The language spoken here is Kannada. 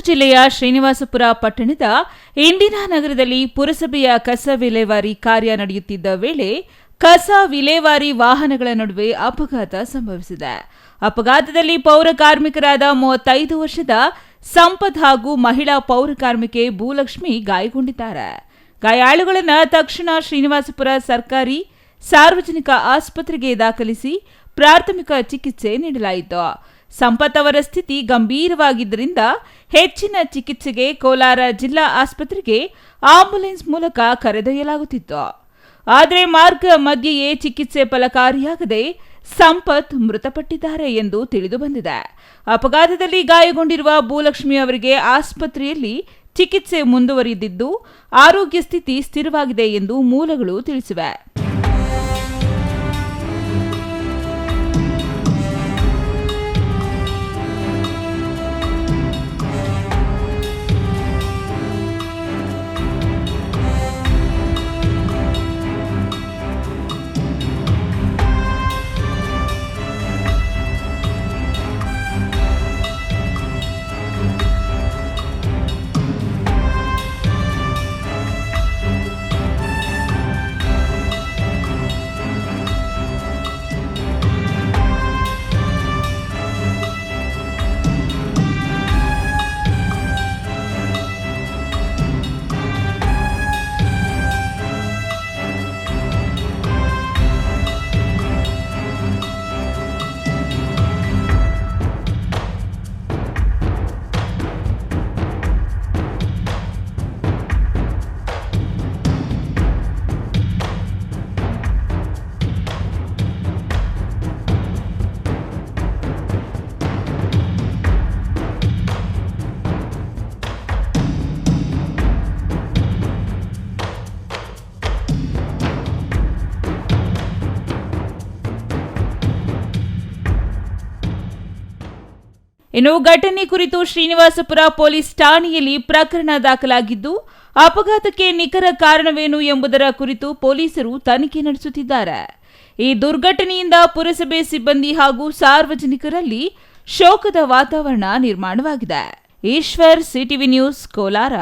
ಜಿಲ್ಲೆಯ ಶ್ರೀನಿವಾಸಪುರ ಪಟ್ಟಣದ ಇಂದಿರಾ ನಗರದಲ್ಲಿ ಪುರಸಭೆಯ ಕಸ ವಿಲೇವಾರಿ ಕಾರ್ಯ ನಡೆಯುತ್ತಿದ್ದ ವೇಳೆ ಕಸ ವಿಲೇವಾರಿ ವಾಹನಗಳ ನಡುವೆ ಅಪಘಾತ ಸಂಭವಿಸಿದೆ. ಅಪಘಾತದಲ್ಲಿ ಪೌರ ಕಾರ್ಮಿಕರಾದ 35 ವರ್ಷದ ಸಂಪತ್ ಹಾಗೂ ಮಹಿಳಾ ಪೌರ ಕಾರ್ಮಿಕೆ ಭೂಲಕ್ಷ್ಮಿ ಗಾಯಗೊಂಡಿದ್ದಾರೆ. ಗಾಯಾಳುಗಳನ್ನು ತಕ್ಷಣ ಶ್ರೀನಿವಾಸಪುರ ಸರ್ಕಾರಿ ಸಾರ್ವಜನಿಕ ಆಸ್ಪತ್ರೆಗೆ ದಾಖಲಿಸಿ ಪ್ರಾಥಮಿಕ ಚಿಕಿತ್ಸೆ ನೀಡಲಾಯಿತು. ಸಂಪತ್ ಅವರ ಸ್ಥಿತಿ ಗಂಭೀರವಾಗಿದ್ದರಿಂದ ಹೆಚ್ಚಿನ ಚಿಕಿತ್ಸೆಗೆ ಕೋಲಾರ ಜಿಲ್ಲಾ ಆಸ್ಪತ್ರೆಗೆ ಆಂಬ್ಯುಲೆನ್ಸ್ ಮೂಲಕ ಕರೆದೊಯ್ಯಲಾಗುತ್ತಿತ್ತು. ಆದರೆ ಮಾರ್ಗ ಮಧ್ಯೆಯೇ ಚಿಕಿತ್ಸೆ ಫಲಕಾರಿಯಾಗದೆ ಸಂಪತ್ ಮೃತಪಟ್ಟಿದ್ದಾರೆ ಎಂದು ತಿಳಿದು ಬಂದಿದೆ. ಅಪಘಾತದಲ್ಲಿ ಗಾಯಗೊಂಡಿರುವ ಭೂಲಕ್ಷ್ಮಿ ಅವರಿಗೆ ಆಸ್ಪತ್ರೆಯಲ್ಲಿ ಚಿಕಿತ್ಸೆ ಮುಂದುವರಿದಿದ್ದು ಆರೋಗ್ಯ ಸ್ಥಿತಿ ಸ್ಥಿರವಾಗಿದೆ ಎಂದು ಮೂಲಗಳು ತಿಳಿಸಿವೆ. ಇನ್ನು ಘಟನೆ ಕುರಿತು ಶ್ರೀನಿವಾಸಪುರ ಪೊಲೀಸ್ ಠಾಣೆಯಲ್ಲಿ ಪ್ರಕರಣ ದಾಖಲಾಗಿದ್ದು ಅಪಘಾತಕ್ಕೆ ನಿಖರ ಕಾರಣವೇನು ಎಂಬುದರ ಕುರಿತು ಪೊಲೀಸರು ತನಿಖೆ ನಡೆಸುತ್ತಿದ್ದಾರೆ. ಈ ದುರ್ಘಟನೆಯಿಂದ ಪುರಸಭೆ ಸಿಬ್ಬಂದಿ ಹಾಗೂ ಸಾರ್ವಜನಿಕರಲ್ಲಿ ಶೋಕದ ವಾತಾವರಣ ನಿರ್ಮಾಣವಾಗಿದೆ. Eshwar, CTV news, Kolar.